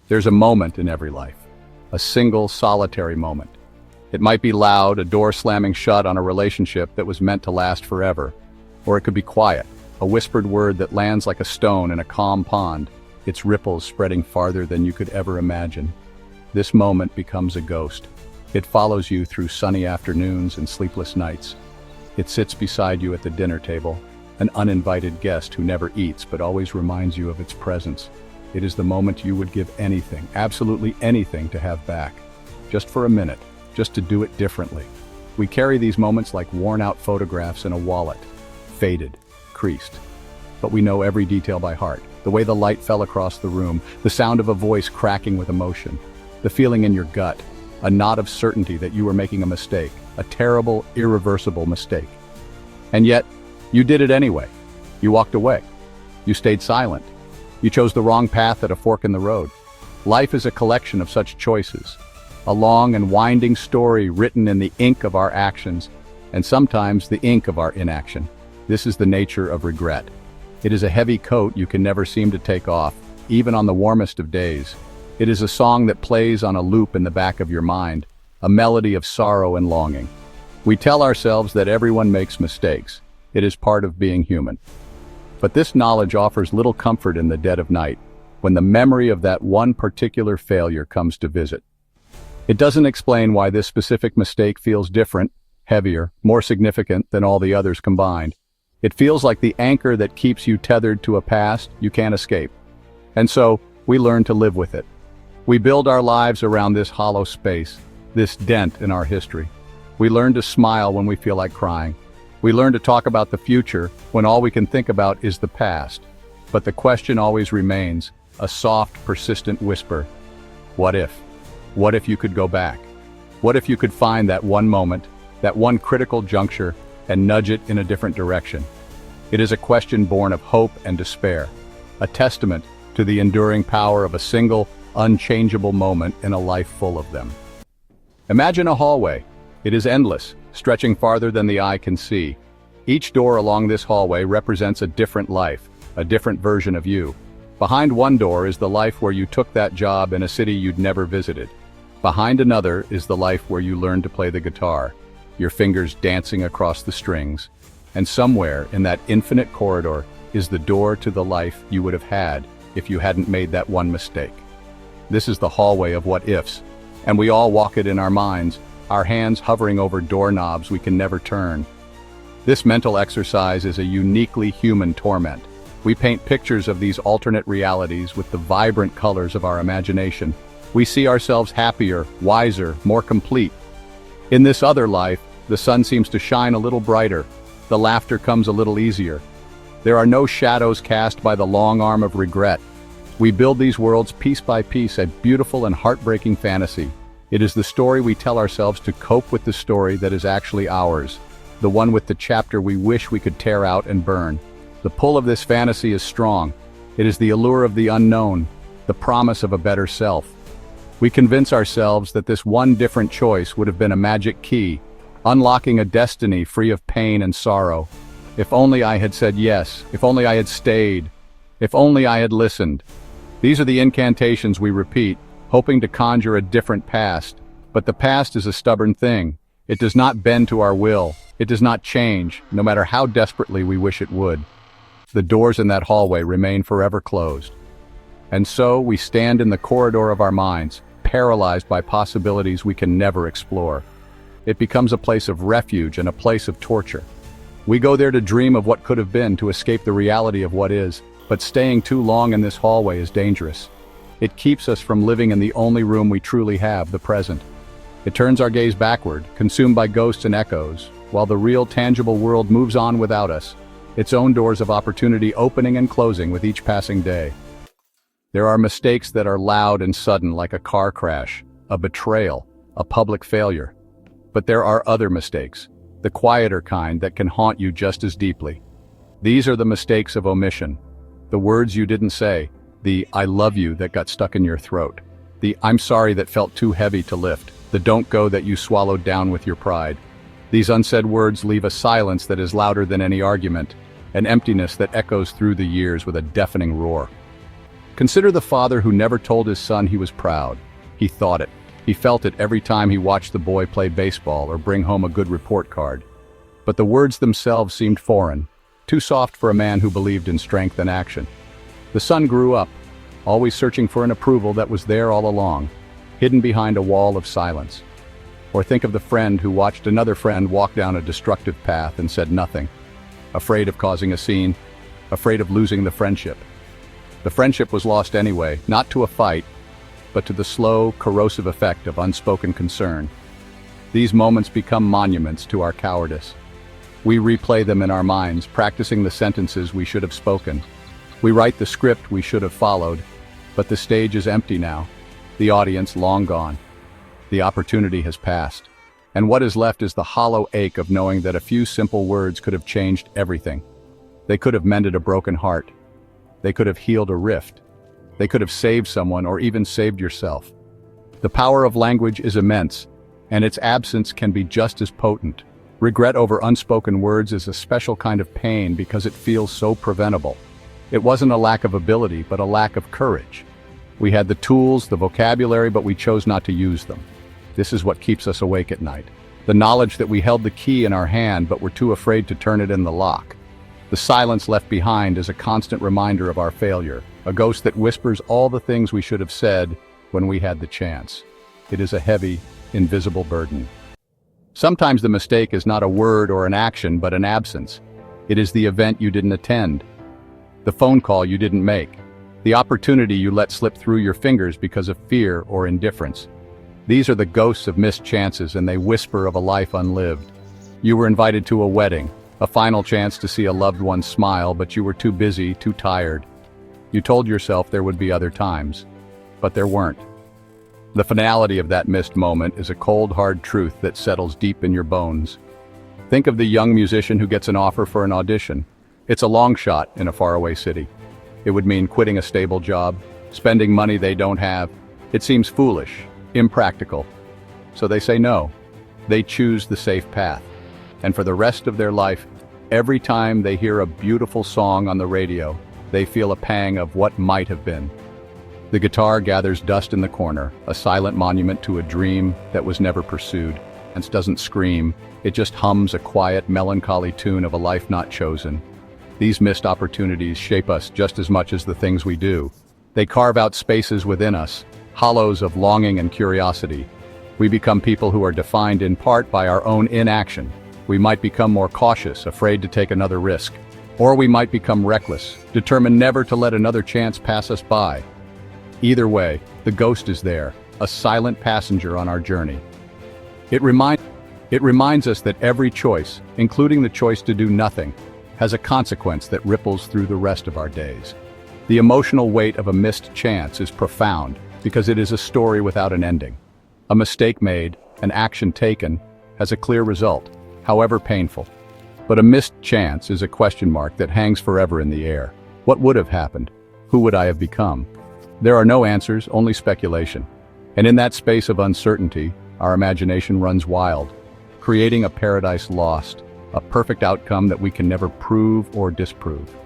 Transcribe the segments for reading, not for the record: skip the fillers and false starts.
There's a moment in every life, a single solitary moment. It might be loud, a door slamming shut on a relationship that was meant to last forever, or it could be quiet, a whispered word that lands like a stone in a calm pond, its ripples spreading farther than you could ever imagine. This moment becomes a ghost. It follows you through sunny afternoons and sleepless nights. It sits beside you at the dinner table, an uninvited guest who never eats but always reminds you of its presence. It is the moment you would give anything, absolutely anything, to have back. Just for a minute, just to do it differently. We carry these moments like worn-out photographs in a wallet, faded, creased. But we know every detail by heart. The way the light fell across the room, the sound of a voice cracking with emotion, the feeling in your gut, a knot of certainty that you were making a mistake, a terrible, irreversible mistake. And yet, you did it anyway. You walked away. You stayed silent. You chose the wrong path at a fork in the road. Life is a collection of such choices, a long and winding story written in the ink of our actions, and sometimes the ink of our inaction. This is the nature of regret. It is a heavy coat you can never seem to take off, even on the warmest of days. It is a song that plays on a loop in the back of your mind, a melody of sorrow and longing. We tell ourselves that everyone makes mistakes. It is part of being human. But this knowledge offers little comfort in the dead of night, when the memory of that one particular failure comes to visit. It doesn't explain why this specific mistake feels different, heavier, more significant than all the others combined. It feels like the anchor that keeps you tethered to a past you can't escape. And so, we learn to live with it. We build our lives around this hollow space, this dent in our history. We learn to smile when we feel like crying. We learn to talk about the future when all we can think about is the past. But the question always remains, a soft, persistent whisper. What if? What if you could go back? What if you could find that one moment, that one critical juncture, and nudge it in a different direction? It is a question born of hope and despair, a testament to the enduring power of a single, unchangeable moment in a life full of them. Imagine a hallway. It is endless, stretching farther than the eye can see. Each door along this hallway represents a different life, a different version of you. Behind one door is the life where you took that job in a city you'd never visited. Behind another is the life where you learned to play the guitar, your fingers dancing across the strings. And somewhere in that infinite corridor is the door to the life you would have had if you hadn't made that one mistake. This is the hallway of what ifs, and we all walk it in our minds, our hands hovering over doorknobs we can never turn. This mental exercise is a uniquely human torment. We paint pictures of these alternate realities with the vibrant colors of our imagination. We see ourselves happier, wiser, more complete. In this other life, the sun seems to shine a little brighter. The laughter comes a little easier. There are no shadows cast by the long arm of regret. We build these worlds piece by piece, a beautiful and heartbreaking fantasy. It is the story we tell ourselves to cope with the story that is actually ours, the one with the chapter we wish we could tear out and burn. The pull of this fantasy is strong. It is the allure of the unknown, the promise of a better self. We convince ourselves that this one different choice would have been a magic key, unlocking a destiny free of pain and sorrow. If only I had said yes, if only I had stayed, if only I had listened. These are the incantations we repeat, hoping to conjure a different past. But the past is a stubborn thing. It does not bend to our will. It does not change, no matter how desperately we wish it would. The doors in that hallway remain forever closed. And so we stand in the corridor of our minds, paralyzed by possibilities we can never explore. It becomes a place of refuge and a place of torture. We go there to dream of what could have been, to escape the reality of what is, but staying too long in this hallway is dangerous. It keeps us from living in the only room we truly have, the present. It turns our gaze backward, consumed by ghosts and echoes, while the real, tangible world moves on without us, its own doors of opportunity opening and closing with each passing day. There are mistakes that are loud and sudden, like a car crash, a betrayal, a public failure. But there are other mistakes, the quieter kind that can haunt you just as deeply. These are the mistakes of omission, the words you didn't say, the "I love you" that got stuck in your throat, the "I'm sorry" that felt too heavy to lift, the "don't go" that you swallowed down with your pride. These unsaid words leave a silence that is louder than any argument, an emptiness that echoes through the years with a deafening roar. Consider the father who never told his son he was proud. He thought it. He felt it every time he watched the boy play baseball or bring home a good report card. But the words themselves seemed foreign, too soft for a man who believed in strength and action. The son grew up, always searching for an approval that was there all along, hidden behind a wall of silence. Or think of the friend who watched another friend walk down a destructive path and said nothing, afraid of causing a scene, afraid of losing the friendship. The friendship was lost anyway, not to a fight, but to the slow, corrosive effect of unspoken concern. These moments become monuments to our cowardice. We replay them in our minds, practicing the sentences we should have spoken. We write the script we should have followed, but the stage is empty now, the audience long gone. The opportunity has passed, and what is left is the hollow ache of knowing that a few simple words could have changed everything. They could have mended a broken heart. They could have healed a rift. They could have saved someone or even saved yourself. The power of language is immense, and its absence can be just as potent. Regret over unspoken words is a special kind of pain because it feels so preventable. It wasn't a lack of ability, but a lack of courage. We had the tools, the vocabulary, but we chose not to use them. This is what keeps us awake at night. The knowledge that we held the key in our hand, but were too afraid to turn it in the lock. The silence left behind is a constant reminder of our failure, a ghost that whispers all the things we should have said when we had the chance. It is a heavy, invisible burden. Sometimes the mistake is not a word or an action, but an absence. It is the event you didn't attend, the phone call you didn't make, the opportunity you let slip through your fingers because of fear or indifference. These are the ghosts of missed chances, and they whisper of a life unlived. You were invited to a wedding, a final chance to see a loved one smile, but you were too busy, too tired. You told yourself there would be other times, but there weren't. The finality of that missed moment is a cold, hard truth that settles deep in your bones. Think of the young musician who gets an offer for an audition. It's a long shot in a faraway city. It would mean quitting a stable job, spending money they don't have. It seems foolish, impractical. So they say no. They choose the safe path. And for the rest of their life, every time they hear a beautiful song on the radio, they feel a pang of what might have been. The guitar gathers dust in the corner, a silent monument to a dream that was never pursued. And doesn't scream, it just hums a quiet, melancholy tune of a life not chosen. These missed opportunities shape us just as much as the things we do. They carve out spaces within us, hollows of longing and curiosity. We become people who are defined in part by our own inaction. We might become more cautious, afraid to take another risk. Or we might become reckless, determined never to let another chance pass us by. Either way, the ghost is there, a silent passenger on our journey. It reminds us that every choice, including the choice to do nothing, has a consequence that ripples through the rest of our days. The emotional weight of a missed chance is profound because it is a story without an ending. A mistake made, an action taken, has a clear result, however painful. But a missed chance is a question mark that hangs forever in the air. What would have happened? Who would I have become? There are no answers, only speculation. And in that space of uncertainty, our imagination runs wild, creating a paradise lost, a perfect outcome that we can never prove or disprove.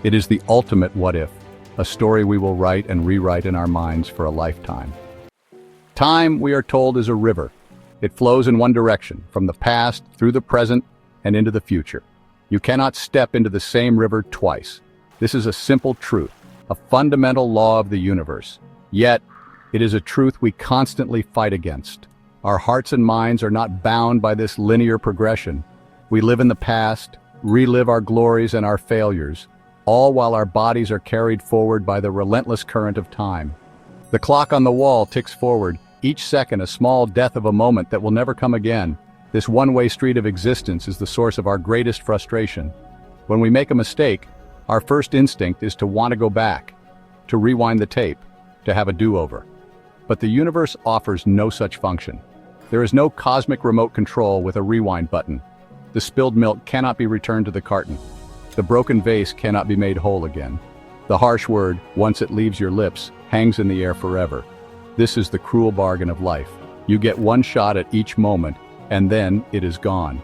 It is the ultimate what if, a story we will write and rewrite in our minds for a lifetime. Time, we are told, is a river. It flows in one direction, from the past, through the present, and into the future. You cannot step into the same river twice. This is a simple truth, a fundamental law of the universe. Yet, it is a truth we constantly fight against. Our hearts and minds are not bound by this linear progression. We live in the past, relive our glories and our failures, all while our bodies are carried forward by the relentless current of time. The clock on the wall ticks forward, each second a small death of a moment that will never come again. This one-way street of existence is the source of our greatest frustration. When we make a mistake, our first instinct is to want to go back, to rewind the tape, to have a do-over. But the universe offers no such function. There is no cosmic remote control with a rewind button. The spilled milk cannot be returned to the carton. The broken vase cannot be made whole again. The harsh word, once it leaves your lips, hangs in the air forever. This is the cruel bargain of life. You get one shot at each moment, and then it is gone.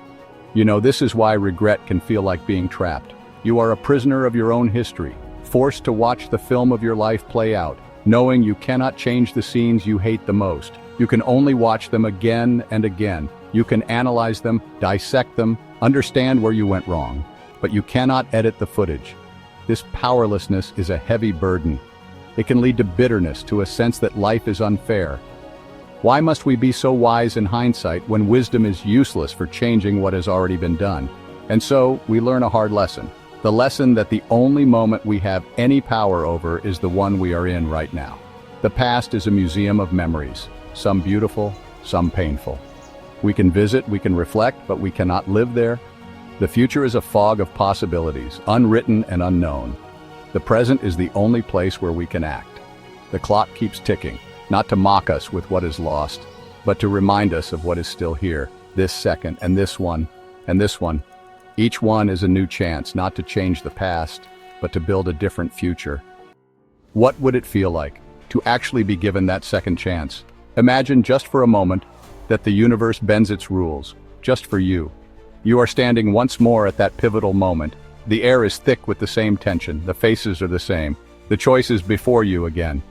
You know, this is why regret can feel like being trapped. You are a prisoner of your own history, forced to watch the film of your life play out, knowing you cannot change the scenes you hate the most. You can only watch them again and again. You can analyze them, dissect them, understand where you went wrong, but you cannot edit the footage. This powerlessness is a heavy burden. It can lead to bitterness, to a sense that life is unfair. Why must we be so wise in hindsight when wisdom is useless for changing what has already been done? And so, we learn a hard lesson. The lesson that the only moment we have any power over is the one we are in right now. The past is a museum of memories, some beautiful, some painful. We can visit, we can reflect, but we cannot live there. The future is a fog of possibilities, unwritten and unknown. The present is the only place where we can act. The clock keeps ticking, not to mock us with what is lost, but to remind us of what is still here, this second, and this one, and this one. Each one is a new chance, not to change the past, but to build a different future. What would it feel like to actually be given that second chance? Imagine just for a moment that the universe bends its rules, just for you. You are standing once more at that pivotal moment. The air is thick with the same tension, the faces are the same, the choice is before you again.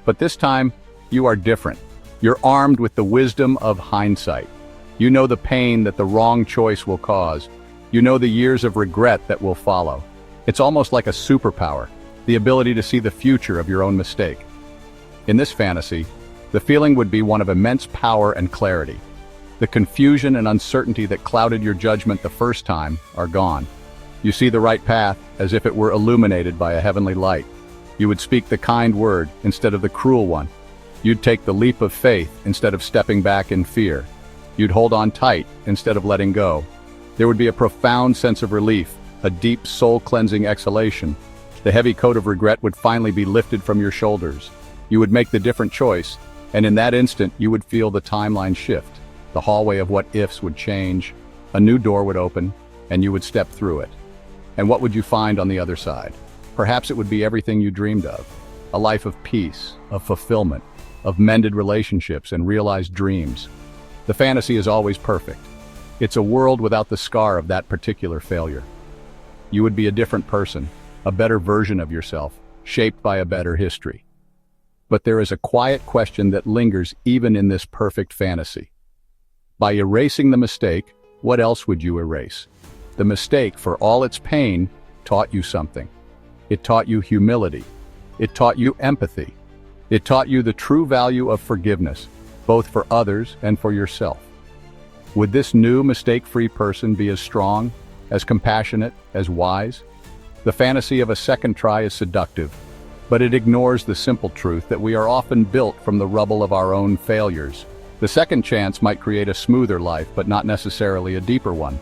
But this time, you are different. You're armed with the wisdom of hindsight. You know the pain that the wrong choice will cause. You know the years of regret that will follow. It's almost like a superpower, the ability to see the future of your own mistake. In this fantasy, the feeling would be one of immense power and clarity. The confusion and uncertainty that clouded your judgment the first time are gone. You see the right path as if it were illuminated by a heavenly light. You would speak the kind word instead of the cruel one. You'd take the leap of faith instead of stepping back in fear. You'd hold on tight instead of letting go. There would be a profound sense of relief, a deep soul-cleansing exhalation. The heavy coat of regret would finally be lifted from your shoulders. You would make the different choice, and in that instant you would feel the timeline shift. The hallway of what ifs would change, a new door would open, and you would step through it. And what would you find on the other side? Perhaps it would be everything you dreamed of. A life of peace, of fulfillment, of mended relationships and realized dreams. The fantasy is always perfect. It's a world without the scar of that particular failure. You would be a different person, a better version of yourself, shaped by a better history. But there is a quiet question that lingers even in this perfect fantasy. By erasing the mistake, what else would you erase? The mistake, for all its pain, taught you something. It taught you humility. It taught you empathy. It taught you the true value of forgiveness, both for others and for yourself. Would this new mistake-free person be as strong, as compassionate, as wise? The fantasy of a second try is seductive, but it ignores the simple truth that we are often built from the rubble of our own failures. The second chance might create a smoother life, but not necessarily a deeper one.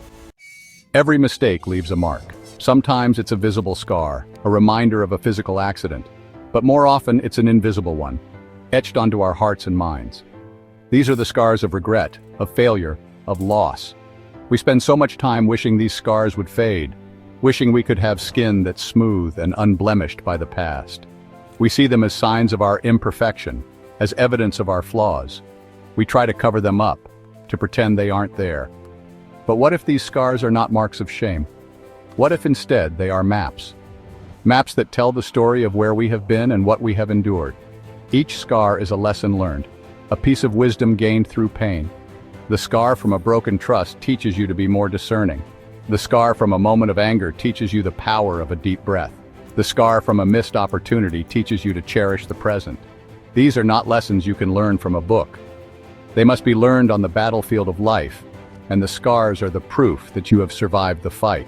Every mistake leaves a mark. Sometimes it's a visible scar, a reminder of a physical accident, but more often it's an invisible one, etched onto our hearts and minds. These are the scars of regret, of failure, of loss. We spend so much time wishing these scars would fade, wishing we could have skin that's smooth and unblemished by the past. We see them as signs of our imperfection, as evidence of our flaws. We try to cover them up, to pretend they aren't there. But what if these scars are not marks of shame? What if instead they are maps? Maps that tell the story of where we have been and what we have endured. Each scar is a lesson learned, a piece of wisdom gained through pain. The scar from a broken trust teaches you to be more discerning. The scar from a moment of anger teaches you the power of a deep breath. The scar from a missed opportunity teaches you to cherish the present. These are not lessons you can learn from a book. They must be learned on the battlefield of life, and the scars are the proof that you have survived the fight.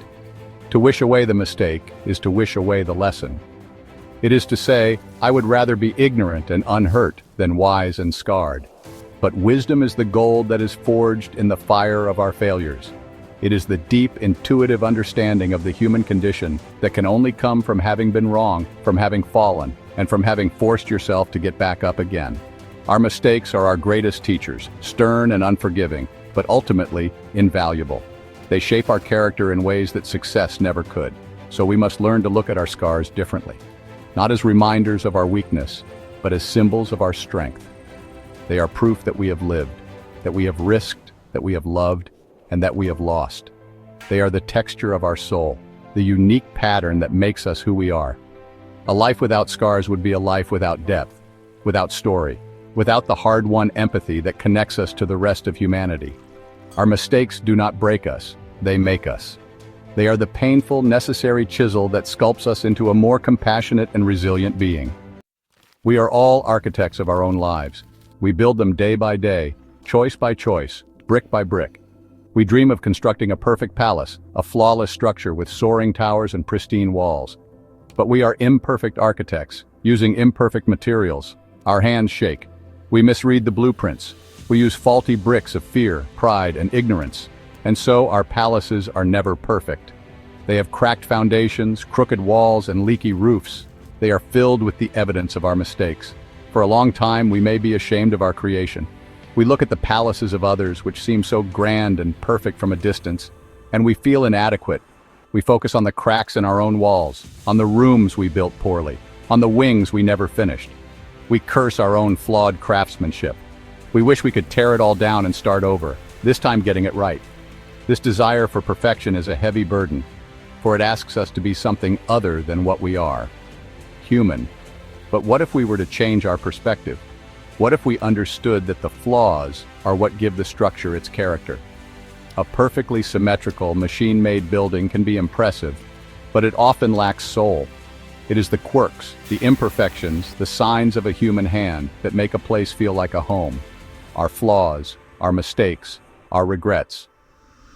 To wish away the mistake is to wish away the lesson. It is to say, I would rather be ignorant and unhurt than wise and scarred. But wisdom is the gold that is forged in the fire of our failures. It is the deep, intuitive understanding of the human condition that can only come from having been wrong, from having fallen, and from having forced yourself to get back up again. Our mistakes are our greatest teachers, stern and unforgiving, but ultimately invaluable. They shape our character in ways that success never could. So we must learn to look at our scars differently, not as reminders of our weakness, but as symbols of our strength. They are proof that we have lived, that we have risked, that we have loved, and that we have lost. They are the texture of our soul, the unique pattern that makes us who we are. A life without scars would be a life without depth, without story, without the hard-won empathy that connects us to the rest of humanity. Our mistakes do not break us, they make us. They are the painful, necessary chisel that sculpts us into a more compassionate and resilient being. We are all architects of our own lives. We build them day by day, choice by choice, brick by brick. We dream of constructing a perfect palace, a flawless structure with soaring towers and pristine walls. But we are imperfect architects, using imperfect materials. Our hands shake. We misread the blueprints. We use faulty bricks of fear, pride, and ignorance. And so our palaces are never perfect. They have cracked foundations, crooked walls, and leaky roofs. They are filled with the evidence of our mistakes. For a long time, we may be ashamed of our creation. We look at the palaces of others, which seem so grand and perfect from a distance, and we feel inadequate. We focus on the cracks in our own walls, on the rooms we built poorly, on the wings we never finished. We curse our own flawed craftsmanship. We wish we could tear it all down and start over, this time getting it right. This desire for perfection is a heavy burden, for it asks us to be something other than what we are. Human. But what if we were to change our perspective? What if we understood that the flaws are what give the structure its character? A perfectly symmetrical, machine-made building can be impressive, but it often lacks soul. It is the quirks, the imperfections, the signs of a human hand that make a place feel like a home. Our flaws, our mistakes, our regrets.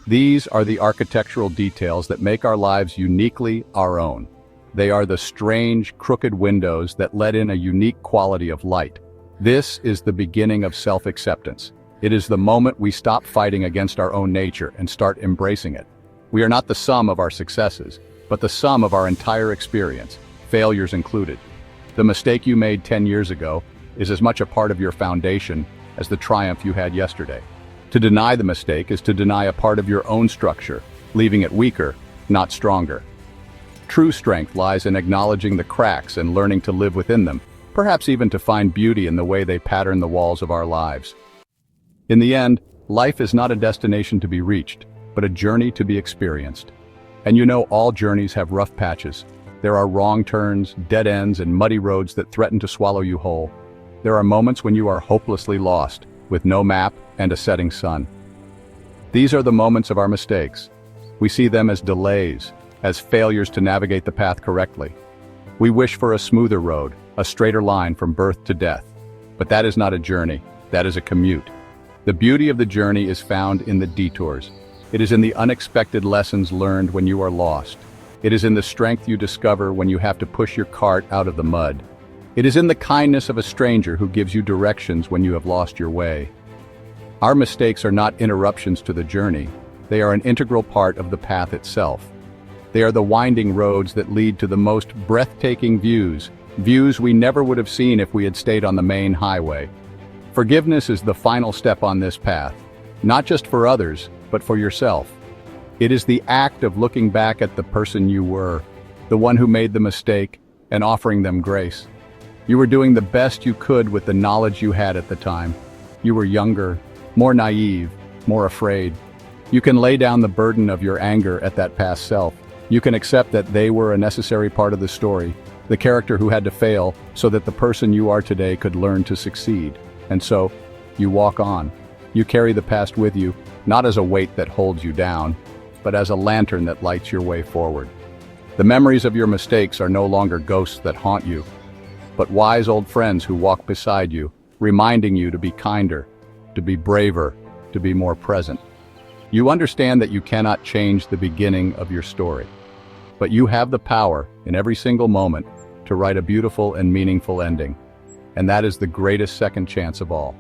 These are the architectural details that make our lives uniquely our own. They are the strange, crooked windows that let in a unique quality of light. This is the beginning of self-acceptance. It is the moment we stop fighting against our own nature and start embracing it. We are not the sum of our successes, but the sum of our entire experience, failures included. The mistake you made 10 years ago is as much a part of your foundation as the triumph you had yesterday. To deny the mistake is to deny a part of your own structure, leaving it weaker, not stronger. True strength lies in acknowledging the cracks and learning to live within them, perhaps even to find beauty in the way they pattern the walls of our lives. In the end, life is not a destination to be reached, but a journey to be experienced. And you know, all journeys have rough patches. There are wrong turns, dead ends, and muddy roads that threaten to swallow you whole. There are moments when you are hopelessly lost, with no map and a setting sun. These are the moments of our mistakes. We see them as delays, as failures to navigate the path correctly. We wish for a smoother road, a straighter line from birth to death. But that is not a journey, that is a commute. The beauty of the journey is found in the detours. It is in the unexpected lessons learned when you are lost. It is in the strength you discover when you have to push your cart out of the mud. It is in the kindness of a stranger who gives you directions when you have lost your way. Our mistakes are not interruptions to the journey. They are an integral part of the path itself. They are the winding roads that lead to the most breathtaking views we never would have seen if we had stayed on the main highway. Forgiveness is the final step on this path, not just for others, but for yourself. It is the act of looking back at the person you were, the one who made the mistake, and offering them grace. You were doing the best you could with the knowledge you had at the time. You were younger, more naive, more afraid. You can lay down the burden of your anger at that past self. You can accept that they were a necessary part of the story, the character who had to fail so that the person you are today could learn to succeed. And so, you walk on. You carry the past with you, not as a weight that holds you down, but as a lantern that lights your way forward. The memories of your mistakes are no longer ghosts that haunt you, but wise old friends who walk beside you, reminding you to be kinder, to be braver, to be more present. You understand that you cannot change the beginning of your story, but you have the power, in every single moment, to write a beautiful and meaningful ending. And that is the greatest second chance of all.